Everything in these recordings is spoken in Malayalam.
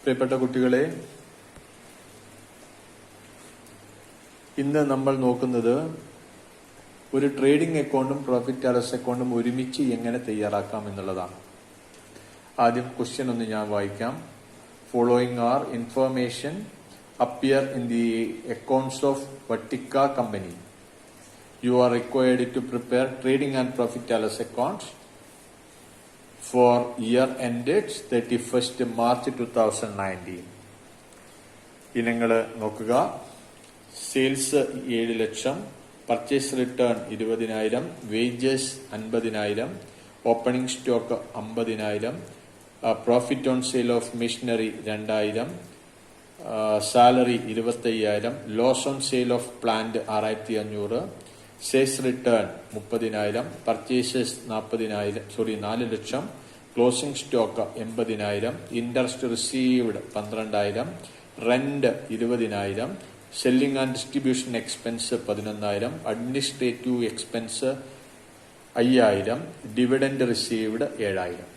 പ്രിയപ്പെട്ട കുട്ടികളെ, ഇന്ന് നമ്മൾ നോക്കുന്നത് ഒരു ട്രേഡിംഗ് അക്കൗണ്ടും പ്രോഫിറ്റ് ആൻഡ് ലോസ് അക്കൗണ്ടും ഒരുമിച്ച് എങ്ങനെ തയ്യാറാക്കാം എന്നുള്ളതാണ്. ആദ്യം ക്വസ്റ്റ്യൻ ഒന്ന് ഞാൻ വായിക്കാം. Following are information appear in the accounts of Vatika company. You are required to prepare trading and profit and loss accounts for year ended 31st March 2019. ഇനങ്ങൾ നോക്കുക. Sales 7 lakh, purchase return 20,000, wages 50,000, opening stock 50,000, profit on sale of machinery 2,000, salary 25,000, loss on sale of plant 6,500, sales return 30,000, purchases 4 lakh, closing stock 80,000, interest received 12,000, rent 20,000, selling and distribution expense 11,000, administrative expense 5,000, dividend received 7,000.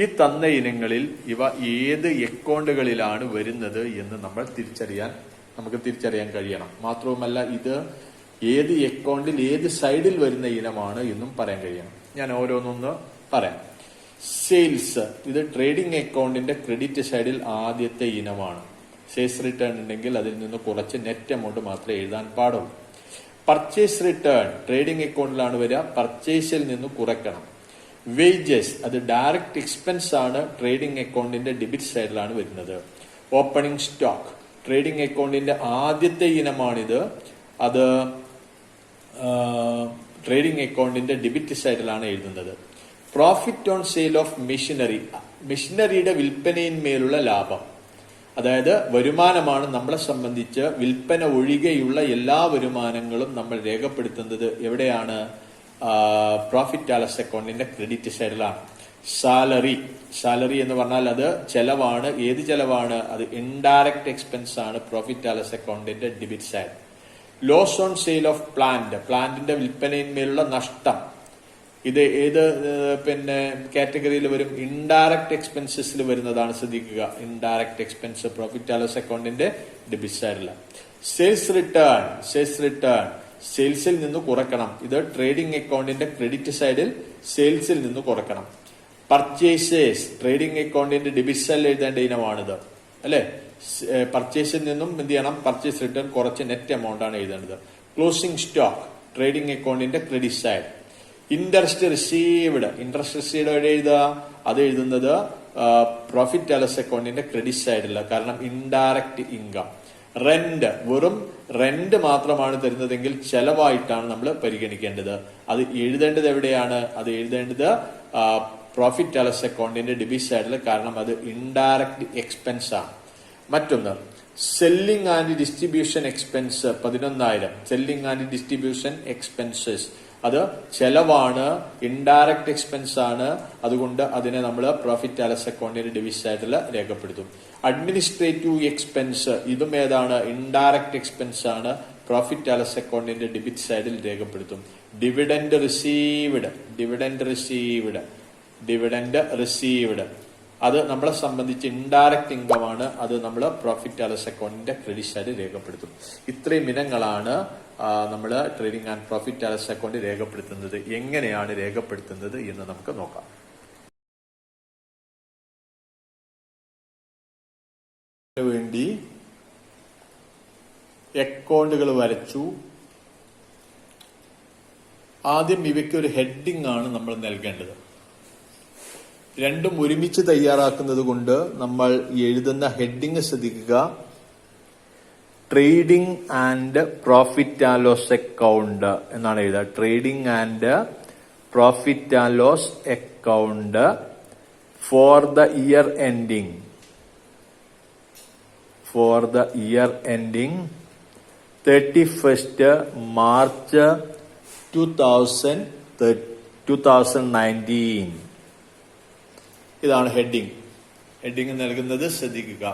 ഈ തന്ന ഇനങ്ങളിൽ ഇവ ഏത് അക്കൗണ്ടുകളിലാണ് വരുന്നത് എന്ന് നമുക്ക് തിരിച്ചറിയാൻ കഴിയണം. മാത്രവുമല്ല, ഇത് ഏത് അക്കൗണ്ടിൽ ഏത് സൈഡിൽ വരുന്ന ഇനമാണ് എന്നും പറയാൻ കഴിയണം. ഞാൻ ഓരോന്നൊന്ന് പറയാം. സെയിൽസ്, ഇത് ട്രേഡിംഗ് അക്കൗണ്ടിന്റെ ക്രെഡിറ്റ് സൈഡിൽ ആദ്യത്തെ ഇനമാണ്. സെയിൽസ് റിട്ടേൺ ഉണ്ടെങ്കിൽ അതിൽ നിന്ന് കുറച്ച് നെറ്റ് എമൗണ്ട് മാത്രമേ എഴുതാൻ പാടുള്ളൂ. പർച്ചേസ് റിട്ടേൺ ട്രേഡിംഗ് അക്കൗണ്ടിലാണ് വരിക, പർച്ചേസിൽ നിന്ന് കുറയ്ക്കണം. വേജസ്, അത് ഡയറക്റ്റ് എക്സ്പെൻസ് ആണ്, ട്രേഡിംഗ് അക്കൗണ്ടിന്റെ ഡെബിറ്റ് സൈഡിലാണ് വരുന്നത്. ഓപ്പണിംഗ് സ്റ്റോക്ക് ട്രേഡിംഗ് അക്കൗണ്ടിന്റെ ആദ്യത്തെ ഇനമാണിത്, അത് ട്രേഡിംഗ് അക്കൗണ്ടിന്റെ ഡെബിറ്റ് സൈഡിലാണ് എഴുതുന്നത്. Profit on sale of machinery, മെഷീനറിയുടെ വിൽപ്പനയിന്മേലുള്ള ലാഭം, അതായത് വരുമാനമാണ് നമ്മളെ സംബന്ധിച്ച്. വിൽപ്പന ഒഴികെയുള്ള എല്ലാ വരുമാനങ്ങളും നമ്മൾ രേഖപ്പെടുത്തുന്നത് എവിടെയാണ്? പ്രോഫിറ്റ് ആൻഡ് ലോസ് അക്കൗണ്ടിന്റെ ക്രെഡിറ്റ് സൈഡിലാണ്. സാലറി എന്ന് പറഞ്ഞാൽ അത് ചെലവാണ്. ഏത് ചെലവാണ്? അത് ഇൻഡയറക്റ്റ് എക്സ്പെൻസ് ആണ്, പ്രോഫിറ്റ് ആൻഡ് ലോസ് അക്കൗണ്ടിന്റെ debit side. Loss on sale of പ്ലാന്റിന്റെ വിൽപ്പനയിന്മേലുള്ള നഷ്ടം, ഇത് ഏത് കാറ്റഗറിയിൽ വരും? ഇൻഡയറക്റ്റ് എക്സ്പെൻസസിൽ വരുന്നതാണ്. ശ്രദ്ധിക്കുക, indirect expense profit and loss അക്കൗണ്ടിന്റെ ഡെബിറ്റ് സൈഡിൽ. സെയിൽസ് റിട്ടേൺ സെയിൽസിൽ നിന്ന് കുറക്കണം, ഇത് ട്രേഡിംഗ് അക്കൗണ്ടിന്റെ ക്രെഡിറ്റ് സൈഡിൽ സെയിൽസിൽ നിന്ന് കുറക്കണം. പർച്ചേസസ് ട്രേഡിംഗ് അക്കൗണ്ടിന്റെ ഡെബിറ്റ് സൈഡിൽ എഴുതേണ്ട ഇനമാണിത്, അല്ലെ? പർച്ചേസിൽ നിന്നും എന്ത് ചെയ്യണം? പർച്ചേസ് റിട്ടേൺ കുറച്ച് നെറ്റ് എമൗണ്ട് ആണ് എഴുതേണ്ടത്. ക്ലോസിംഗ് സ്റ്റോക്ക് ട്രേഡിംഗ് അക്കൗണ്ടിന്റെ ക്രെഡിറ്റ് സൈഡ്. ഇൻട്രസ്റ്റ് റിസീവ്ഡ് എവിടെ എഴുതുക? അത് എഴുതുന്നത് പ്രോഫിറ്റ് ആൻഡ് ലോസ് അക്കൗണ്ടിന്റെ ക്രെഡിറ്റ് സൈഡില്ല, കാരണം ഇൻഡയറക്റ്റ് ഇൻകം. റെന്റ്, വെറും റെന്റ് മാത്രമാണ് തരുന്നതെങ്കിൽ ചെലവായിട്ടാണ് നമ്മൾ പരിഗണിക്കേണ്ടത്. അത് എഴുതേണ്ടത് എവിടെയാണ്? അത് എഴുതേണ്ടത് പ്രോഫിറ്റ് ആൻഡ് ലോസ് അക്കൗണ്ടിന്റെ ഡെബിറ്റ് സൈഡിൽ, കാരണം അത് ഇൻഡയറക്റ്റ് എക്സ്പെൻസ് ആണ്. മറ്റൊന്ന് selling and distribution expense 11,000. Selling and distribution expenses, അത് ചെലവാണ്, ഇൻഡയറക്റ്റ് എക്സ്പെൻസ് ആണ്. അതുകൊണ്ട് അതിനെ നമ്മൾ പ്രോഫിറ്റ് ആൻഡ് ലോസ് അക്കൗണ്ടിന്റെ ഡെബിറ്റ് സൈഡിൽ രേഖപ്പെടുത്തും. അഡ്മിനിസ്ട്രേറ്റീവ് എക്സ്പെൻസ്, ഇതും ഏതാണ്? ഇൻഡയറക്റ്റ് എക്സ്പെൻസ് ആണ്, പ്രോഫിറ്റ് ആൻഡ് ലോസ് അക്കൗണ്ടിന്റെ ഡെബിറ്റ് സൈഡിൽ രേഖപ്പെടുത്തും. ഡിവിഡൻഡ് റിസീവ്ഡ്, അത് നമ്മളെ സംബന്ധിച്ച് ഇൻഡയറക്റ്റ് ഇൻകം ആണ്, അത് നമ്മൾ പ്രോഫിറ്റ് ആൻഡ് ലോസ് അക്കൗണ്ടിന്റെ ക്രെഡിറ്റ് സൈഡിൽ രേഖപ്പെടുത്തും. ഇത്രയും ഇനങ്ങളാണ് നമ്മൾ trading and profit and loss account രേഖപ്പെടുത്തുന്നത്. എങ്ങനെയാണ് രേഖപ്പെടുത്തുന്നത് എന്ന് നമുക്ക് നോക്കാം. വേണ്ടി അക്കൗണ്ടുകൾ വരച്ചു. ആദ്യം ഇവയ്ക്ക് ഒരു ഹെഡിംഗ് ആണ് നമ്മൾ നൽകേണ്ടത്. രണ്ടും ഒരുമിച്ച് തയ്യാറാക്കുന്നത് കൊണ്ട് നമ്മൾ എഴുതുന്ന ഹെഡിങ് ശ്രദ്ധിക്കുക. Trading and profit and loss account എന്നാണ് എഴുതുക. Trading and profit and loss account for the year ending 31st March 2019. ഇതാണ് ഹെഡിങ് നൽകുന്നത്. ശ്രദ്ധിക്കുക,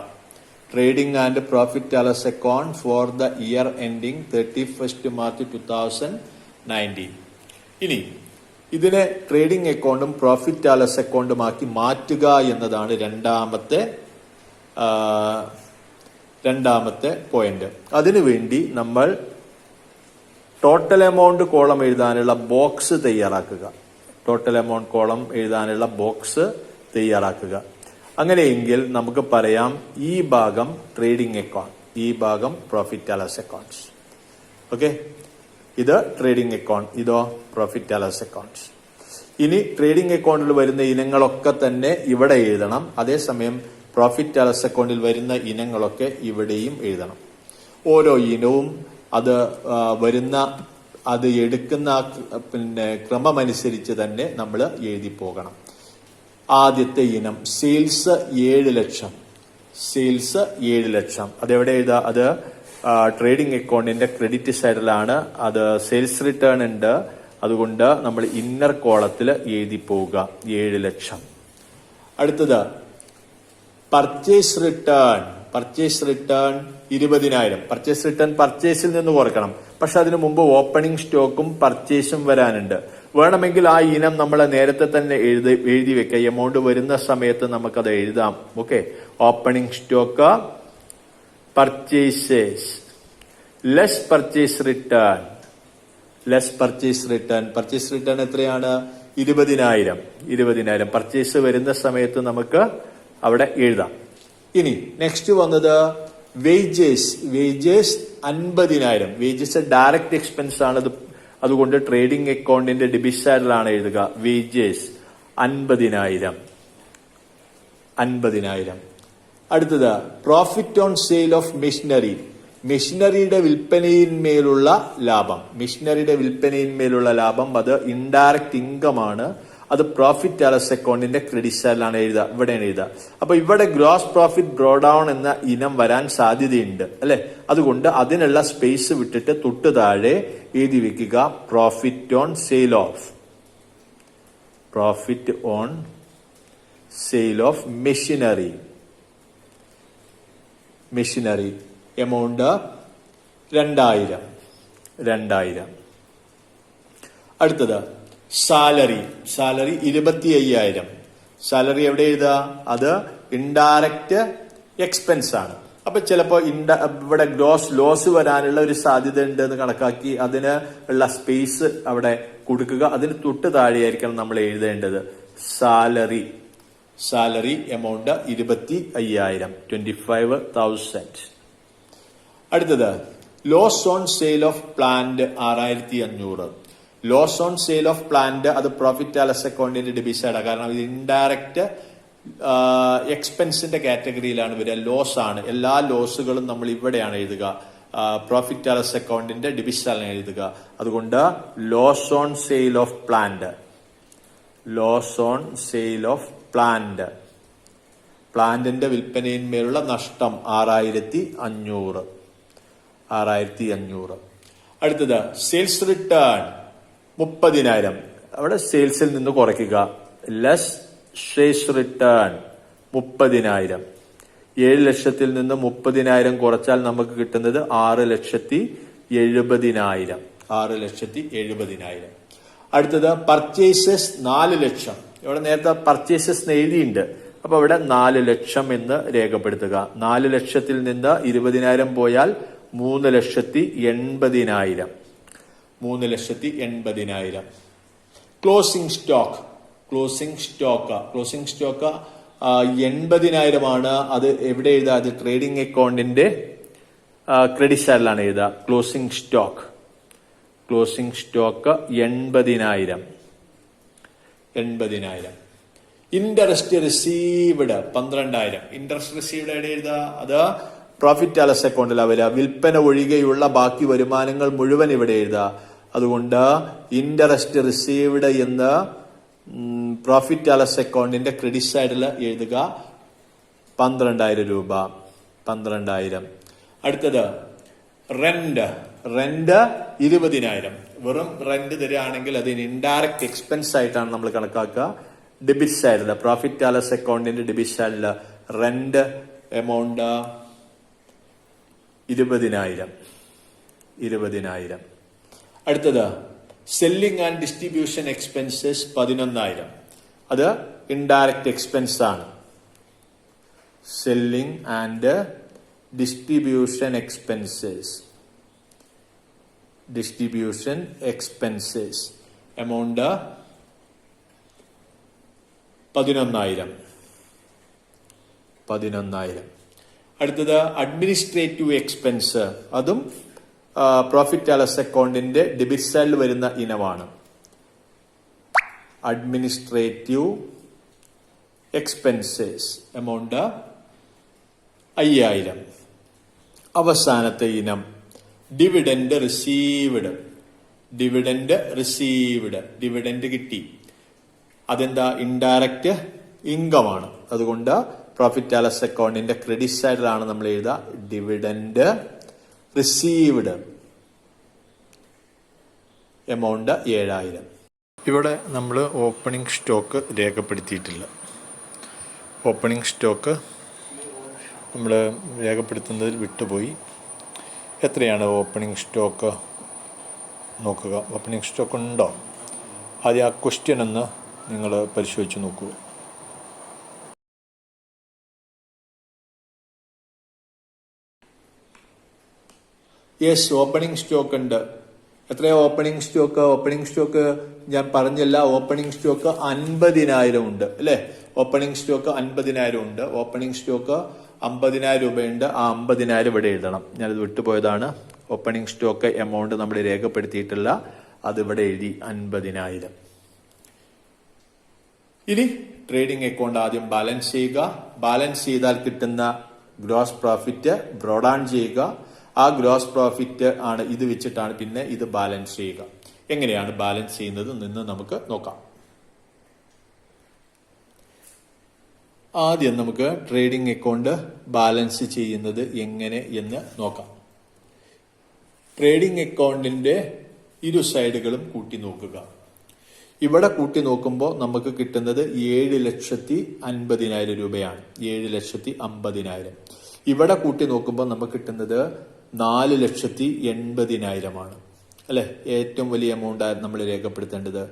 trading and profit and loss account for the year ending 31st March 2019. ഇനി ഇതിനെ ട്രേഡിംഗ് അക്കൗണ്ടും പ്രോഫിറ്റ് ആൻഡ് ലോസ് അക്കൗണ്ടുമാക്കി മാറ്റുക എന്നതാണ് രണ്ടാമത്തെ രണ്ടാമത്തെ പോയിന്റ്. അതിനുവേണ്ടി നമ്മൾ ടോട്ടൽ എമൗണ്ട് കോളം എഴുതാനുള്ള ബോക്സ് തയ്യാറാക്കുക. ടോട്ടൽ എമൗണ്ട് കോളം എഴുതാനുള്ള ബോക്സ് തയ്യാറാക്കുക. അങ്ങനെയെങ്കിൽ നമുക്ക് പറയാം ഈ ഭാഗം ട്രേഡിംഗ് അക്കൗണ്ട്, ഈ ഭാഗം profit and loss accounts. Okay, ഇത് ട്രേഡിംഗ് അക്കൗണ്ട്, ഇതോ പ്രോഫിറ്റ് ആൻഡ് ലോസ് അക്കൗണ്ട്സ്. ഇനി ട്രേഡിംഗ് അക്കൗണ്ടിൽ വരുന്ന ഇനങ്ങളൊക്കെ തന്നെ ഇവിടെ എഴുതണം. അതേസമയം പ്രോഫിറ്റ് ആൻഡ് ലോസ് അക്കൗണ്ടിൽ വരുന്ന ഇനങ്ങളൊക്കെ ഇവിടെയും എഴുതണം. ഓരോ ഇനവും അത് എടുക്കുന്ന ക്രമമനുസരിച്ച് തന്നെ നമ്മൾ എഴുതി പോകണം. ആദ്യത്തെ ഇനം സെയിൽസ് 7 ലക്ഷം. സെയിൽസ് 7 ലക്ഷം അതെവിടെ എഴുതാ? അത് ട്രേഡിംഗ് അക്കൗണ്ടിന്റെ ക്രെഡിറ്റ് സൈഡിലാണ്. അത് സെയിൽസ് റിട്ടേൺ ഉണ്ട്, അതുകൊണ്ട് നമ്മൾ ഇന്നർ കോളത്തിൽ എഴുതി പോവുക 7 ലക്ഷം. അടുത്തത് purchase return. Purchase return 20,000. Purchase return പർച്ചേസിൽ നിന്ന് കുറക്കണം. പക്ഷെ അതിനു മുമ്പ് ഓപ്പണിംഗ് സ്റ്റോക്കും പർച്ചേസും വരാനുണ്ട്. വേണമെങ്കിൽ ആ ഇനം നമ്മൾ നേരത്തെ തന്നെ എഴുതി വെക്കാം. എമൗണ്ട് വരുന്ന സമയത്ത് നമുക്കത് എഴുതാം. Okay, opening stock purchases less purchase return. Less purchase return. Purchase return എത്രയാണ്? 20,000. 20,000 പർച്ചേസ് വരുന്ന സമയത്ത് നമുക്ക് അവിടെ എഴുതാം. ഇനി നെക്സ്റ്റ് വന്നത് wages. Wages 50,000. Wages direct expense ആണ്. അതുകൊണ്ട് ട്രേഡിംഗ് അക്കൗണ്ടിന്റെ ഡെബിറ്റ് സൈഡിലാണ് എഴുതുക. വേജസ് 50,000. 50,000. അടുത്തത് profit on sale of machinery. മെഷീനറിയുടെ വിൽപ്പനയിന്മേലുള്ള ലാഭം. മെഷീനറിയുടെ വിൽപ്പനയിന്മേലുള്ള ലാഭം അത് ഇൻഡയറക്റ്റ് ഇൻകം ആണ്. അത് പ്രോഫിറ്റ് ആൻഡ് ലോസ് അക്കൗണ്ടിന്റെ ക്രെഡിറ്റ് സൈഡിലാണ് എഴുതുക. ഇവിടെയാണ് എഴുതുക. അപ്പൊ ഇവിടെ ഗ്രോസ് പ്രോഫിറ്റ് ബ്രോ ഡൗൺ എന്ന ഇനം വരാൻ സാധ്യതയുണ്ട് അല്ലെ. അതുകൊണ്ട് അതിനുള്ള സ്പേസ് വിട്ടിട്ട് തൊട്ട് താഴെ എഴുതി വെക്കുക profit on sale of. Profit on sale of machinery. Machinery amount 2,000. 2,000. അടുത്തത് സാലറി. സാലറി 25,000. സാലറി എവിടെ എഴുതുക? അത് ഇൻഡയറക്റ്റ് എക്സ്പെൻസ് ആണ്. അപ്പൊ ചിലപ്പോ ഇവിടെ ഗ്രോസ് ലോസ് വരാനുള്ള ഒരു സാധ്യത ഉണ്ട് എന്ന് കണക്കാക്കി അതിന് ഉള്ള സ്പേസ് അവിടെ കൊടുക്കുക. അതിന് തൊട്ട് താഴെയായിരിക്കണം നമ്മൾ എഴുതേണ്ടത് സാലറി. Salary amount 25,000. 25,000. അടുത്തത് loss on sale of plant 6,500. Loss on sale of plant അത് പ്രോഫിറ്റ് ആൻഡ് ലോസ് അക്കൗണ്ടിന്റെ ഡെബിറ്റ് സൈഡാണ്. കാരണം ഇത് ഇൻഡയറക്റ്റ് എക്സ്പെൻസിന്റെ കാറ്റഗറിയിലാണ് വരിക. ലോസ് ആണ്. എല്ലാ ലോസുകളും നമ്മൾ ഇവിടെയാണ് എഴുതുക. പ്രോഫിറ്റ് ആൻഡ് ലോസ് അക്കൗണ്ടിന്റെ ഡെബിറ്റ് സൈഡിലാണ് എഴുതുക. അതുകൊണ്ട് loss on sale of plant. Loss on sale of plant. പ്ലാന്റിന്റെ വിൽപ്പനയിന്മേലുള്ള നഷ്ടം 6,500. 6,500. അടുത്തത് സെയിൽസ് റിട്ടേൺ 30,000. അവിടെ സെയിൽസിൽ നിന്ന് കുറയ്ക്കുക. Less sales return 30,000. 7 ലക്ഷത്തിൽ നിന്ന് 30,000 കുറച്ചാൽ നമുക്ക് കിട്ടുന്നത് 6,70,000. 6,70,000. അടുത്തത് പർച്ചേസസ് 4 ലക്ഷം. ഇവിടെ നേരത്തെ പർച്ചേസസ് എഴുതിയിട്ടുണ്ട്. അപ്പൊ ഇവിടെ 4 ലക്ഷം എന്ന് രേഖപ്പെടുത്തുക. 4 ലക്ഷത്തിൽ നിന്ന് 20,000 പോയാൽ 3,80,000. 3,80,000. Closing stock. Closing stock. Closing stock 80,000 ആണ്. അത് എവിടെ എഴുതാ? അത് ട്രേഡിംഗ് അക്കൗണ്ടിന്റെ ക്രെഡിറ്റ് സൈഡിലാണ് എഴുതുക. Closing stock. Closing stock 80,000. 80,000. Interest received 12,000. Interest received എവിടെ എഴുതുക? അത് പ്രോഫിറ്റ് ആൻഡ് ലോസ് അക്കൗണ്ടിലാണ് വരിക. വിൽപ്പന ഒഴികെയുള്ള ബാക്കി വരുമാനങ്ങൾ മുഴുവൻ ഇവിടെ എഴുതുക. അതുകൊണ്ട് ഇൻട്രസ്റ്റ് റിസീവ്ഡ് എന്ന് പ്രോഫിറ്റ് ആൻഡ് ലോസ് അക്കൗണ്ടിന്റെ ക്രെഡിറ്റ് സൈഡിൽ എഴുതുക 12,000 രൂപ. 12,000. അടുത്തത് റെന്റ്. റെന്റ് 20,000. വെറും റെന്റ് തരികയാണെങ്കിൽ അതിന് ഇൻഡയറക്റ്റ് എക്സ്പെൻസ് ആയിട്ടാണ് നമ്മൾ കണക്കാക്കുക. ഡെബിറ്റ് സൈഡിൽ പ്രോഫിറ്റ് ആൻഡ് ലോസ് അക്കൗണ്ടിന്റെ ഡെബിറ്റ് സൈഡിൽ റെന്റ് എമൗണ്ട് 20,000. 20,000. അടുത്തത് സെല്ലിംഗ് ആൻഡ് ഡിസ്ട്രിബ്യൂഷൻ എക്സ്പെൻസസ് 11,000. അത് ഇൻഡയറക്റ്റ് എക്സ്പെൻസ് ആണ്. Selling and distribution expenses amount 11,000. അടുത്തത് അഡ്മിനിസ്ട്രേറ്റീവ് എക്സ്പെൻസ്, അതും പ്രോഫിറ്റ് ആൻഡ് ലോസ് അക്കൗണ്ടിന്റെ ഡെബിറ്റ് സൈഡിൽ വരുന്ന ഇനമാണ്. Administrative expenses amount 5,000. അവസാനത്തെ ഇനം ഡിവിഡൻഡ് റിസീവ്ഡ്. ഡിവിഡൻഡ് കിട്ടി. അതെന്താ? ഇൻഡയറക്റ്റ് ഇൻകം ആണ്. അതുകൊണ്ട് പ്രോഫിറ്റ് ആൻഡ് ലോസ് അക്കൗണ്ടിന്റെ ക്രെഡിറ്റ് സൈഡിലാണ് നമ്മൾ എഴുതുക ഡിവിഡൻഡ് റിസീവ്ഡ് എമൗണ്ട് 7,000. ഇവിടെ നമ്മൾ ഓപ്പണിംഗ് സ്റ്റോക്ക് രേഖപ്പെടുത്തിയിട്ടില്ല. ഓപ്പണിംഗ് സ്റ്റോക്ക് നമ്മൾ രേഖപ്പെടുത്തുന്നതിൽ വിട്ടുപോയി. എത്രയാണ് ഓപ്പണിംഗ് സ്റ്റോക്ക് നോക്കുക. ഓപ്പണിംഗ് സ്റ്റോക്ക് ഉണ്ടോ? ആദ്യം ആ ക്വസ്റ്റ്യൻ ഒന്ന് നിങ്ങൾ പരിശോധിച്ച് നോക്കൂ. യെസ്, ഓപ്പണിംഗ് സ്റ്റോക്ക് ഉണ്ട്. എത്രയാ ഓപ്പണിംഗ് സ്റ്റോക്ക്? ഓപ്പണിംഗ് സ്റ്റോക്ക് ഞാൻ പറഞ്ഞില്ല. ഓപ്പണിംഗ് സ്റ്റോക്ക് 50,000 ഉണ്ട് അല്ലേ? ഓപ്പണിംഗ് സ്റ്റോക്ക് 50,000 ഉണ്ട്. ഓപ്പണിംഗ് സ്റ്റോക്ക് 50,000 രൂപയുണ്ട്. ആ 50,000 ഇവിടെ എഴുതണം. ഞാനത് വിട്ടുപോയതാണ്. ഓപ്പണിംഗ് സ്റ്റോക്ക് എമൗണ്ട് നമ്മൾ രേഖപ്പെടുത്തിയിട്ടില്ല. അത് ഇവിടെ എഴുതി 50,000. ഇനി ട്രേഡിംഗ് അക്കൗണ്ട് ആദ്യം ബാലൻസ് ചെയ്യുക. ബാലൻസ് ചെയ്താൽ കിട്ടുന്ന ഗ്രോസ് പ്രോഫിറ്റ് ബ്രോഡ് ഓൺ ചെയ്യുക. ആ ഗ്രോസ് പ്രോഫിറ്റ് ആണ് ഇത് വെച്ചിട്ടാണ് പിന്നെ ഇത് ബാലൻസ് ചെയ്യുക. എങ്ങനെയാണ് ബാലൻസ് ചെയ്യുന്നത് എന്ന് നമുക്ക് നോക്കാം. ആദ്യം നമുക്ക് ട്രേഡിംഗ് അക്കൗണ്ട് ബാലൻസ് ചെയ്യുന്നത് എങ്ങനെ എന്ന് നോക്കാം. ട്രേഡിംഗ് അക്കൗണ്ടിന്റെ ഇരു സൈഡുകളും കൂട്ടി നോക്കുക. ഇവിടെ കൂട്ടി നോക്കുമ്പോൾ നമുക്ക് കിട്ടുന്നത് 7,50,000 രൂപയാണ്. 7,50,000. ഇവിടെ കൂട്ടി നോക്കുമ്പോൾ നമുക്ക് കിട്ടുന്നത് 4,80,000 ആണ് അല്ലെ? ഏറ്റവും വലിയ എമൗണ്ട് നമ്മൾ രേഖപ്പെടുത്തേണ്ടത്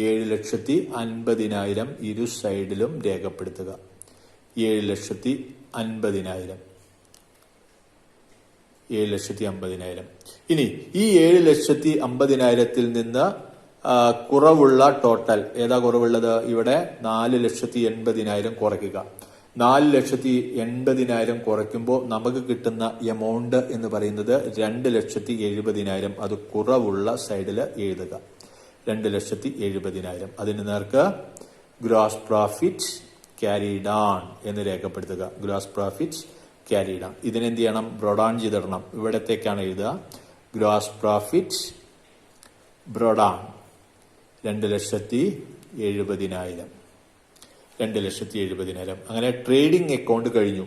7,50,000 ഇരു സൈഡിലും രേഖപ്പെടുത്തുക. 7,50,000. 7,50,000. ഇനി ഈ 7,50,000 നിന്ന് കുറവുള്ള ടോട്ടൽ ഏതാ കുറവുള്ളത്? ഇവിടെ 4,80,000 കുറയ്ക്കുക. 4,80,000 കുറയ്ക്കുമ്പോൾ നമുക്ക് കിട്ടുന്ന എമൗണ്ട് എന്ന് പറയുന്നത് 2,70,000. അത് കുറവുള്ള സൈഡിൽ എഴുതുക. 2,70,000. അതിന് നേർക്ക് ഗ്രോസ് പ്രോഫിറ്റ് ക്യാരിഡ് ഓൺ എന്ന് രേഖപ്പെടുത്തുക. Gross profit carried on. ഇതിനെന്ത് ചെയ്യണം? Brought on ചെയ്തിടണം. ഇവിടത്തേക്കാണ് എഴുതുക ഗ്രോസ് പ്രോഫിറ്റ് ബ്രോഡ് ഓൺ 2,70,000. 2,70,000. അങ്ങനെ ട്രേഡിംഗ് അക്കൗണ്ട് കഴിഞ്ഞു.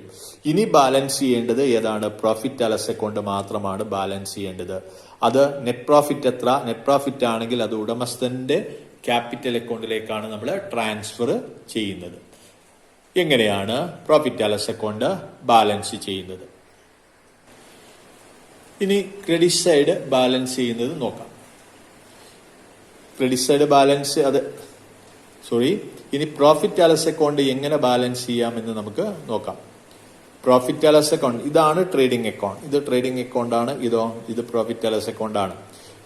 ഇനി ബാലൻസ് ചെയ്യേണ്ടത് ഏതാണ്? പ്രോഫിറ്റ് ആൻഡ് ലോസ് അക്കൗണ്ട് മാത്രമാണ് ബാലൻസ് ചെയ്യേണ്ടത്. അത് നെറ്റ് പ്രോഫിറ്റ് എത്ര? നെറ്റ് പ്രോഫിറ്റ് ആണെങ്കിൽ അത് ഉടമസ്ഥന്റെ ക്യാപിറ്റൽ അക്കൗണ്ടിലേക്കാണ് നമ്മൾ ട്രാൻസ്ഫർ ചെയ്യുന്നത്. എങ്ങനെയാണ് profit and loss account balance ചെയ്യുന്നത്? ഇനി ക്രെഡിറ്റ് സൈഡ് ബാലൻസ് ചെയ്യുന്നത് നോക്കാം. ക്രെഡിറ്റ് സൈഡ് ബാലൻസ് ഇനി പ്രോഫിറ്റ് ആൻഡ് ലോസ് അക്കൗണ്ട് എങ്ങനെ ബാലൻസ് ചെയ്യാമെന്ന് നമുക്ക് നോക്കാം. പ്രോഫിറ്റ് ആൻഡ് ലോസ് അക്കൗണ്ട് ഇതാണ് ട്രേഡിംഗ് അക്കൗണ്ട്. ഇത് ട്രേഡിംഗ് അക്കൗണ്ട് ആണ്. ഇത് പ്രോഫിറ്റ് ആൻഡ് ലോസ് അക്കൗണ്ട് ആണ്.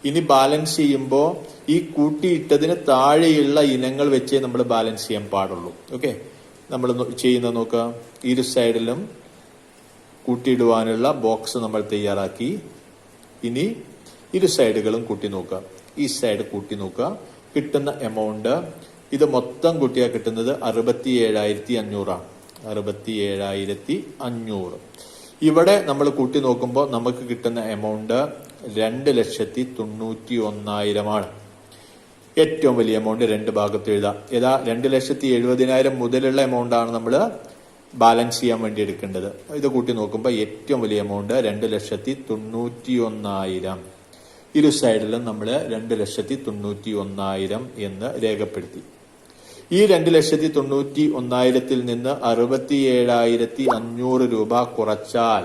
ഇനി ബാലൻസ് ചെയ്യുമ്പോൾ ഈ കൂട്ടിയിട്ടതിന് താഴെയുള്ള ഇനങ്ങൾ വെച്ചേ നമ്മൾ ബാലൻസ് ചെയ്യാൻ പാടുള്ളൂ. ഓക്കെ, നമ്മൾ ചെയ്യുന്നത് നോക്കുക. ഇരു സൈഡിലും കൂട്ടിയിടുവാനുള്ള ബോക്സ് നമ്മൾ തയ്യാറാക്കി. ഇനി ഇരു സൈഡുകളും കൂട്ടി നോക്കുക. ഈ സൈഡ് കൂട്ടി നോക്കുക. കിട്ടുന്ന എമൗണ്ട് ഇത് മൊത്തം കൂട്ടിയാൽ കിട്ടുന്നത് 67,500 ആണ്. 67,500. ഇവിടെ നമ്മൾ കൂട്ടി നോക്കുമ്പോൾ നമുക്ക് കിട്ടുന്ന എമൗണ്ട് 2,91,000 ആണ്. ഏറ്റവും വലിയ എമൗണ്ട് രണ്ട് ഭാഗത്ത് എഴുതാം. 2,70,000 മുതലുള്ള എമൗണ്ട് ആണ് നമ്മൾ ബാലൻസ് ചെയ്യാൻ വേണ്ടി എടുക്കേണ്ടത്. ഇത് കൂട്ടി നോക്കുമ്പോൾ ഏറ്റവും വലിയ എമൗണ്ട് 2,91,000. ഇരു സൈഡിലും നമ്മൾ 2,91,000 എന്ന് രേഖപ്പെടുത്തി. ഈ 2,91,000 നിന്ന് 67,500 രൂപ കുറച്ചാൽ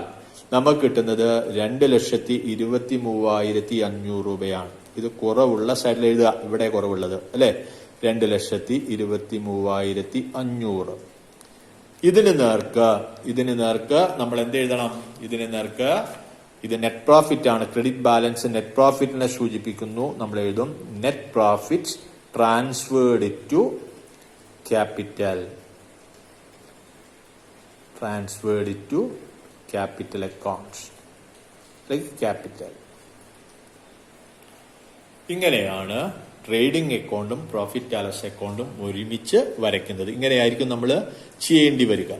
നമുക്ക് കിട്ടുന്നത് 2,23,500 രൂപയാണ്. ഇത് കുറവുള്ള സൈഡിൽ എഴുതുക. ഇവിടെ കുറവുള്ളത് അല്ലെ? 2,23,500. ഇതിന് നേർക്ക് നമ്മൾ എന്ത് എഴുതണം? ഇതിന് നേർക്ക് ഇത് നെറ്റ് പ്രോഫിറ്റ് ആണ്. ക്രെഡിറ്റ് ബാലൻസ് നെറ്റ് പ്രോഫിറ്റിനെ സൂചിപ്പിക്കുന്നു. നമ്മൾ എഴുതും net profit transferred to capital. Transferred to capital accounts, like capital. ഇങ്ങനെയാണ് ട്രേഡിംഗ് അക്കൗണ്ടും പ്രോഫിറ്റ് ആൻഡ് ലോസ് അക്കൗണ്ടും ഒരുമിച്ച് വരയ്ക്കുന്നത്. ഇങ്ങനെയായിരിക്കും നമ്മൾ ചെയ്യേണ്ടി വരിക.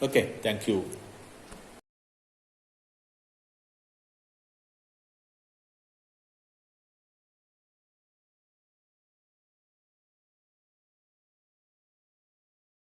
Okay, thank U.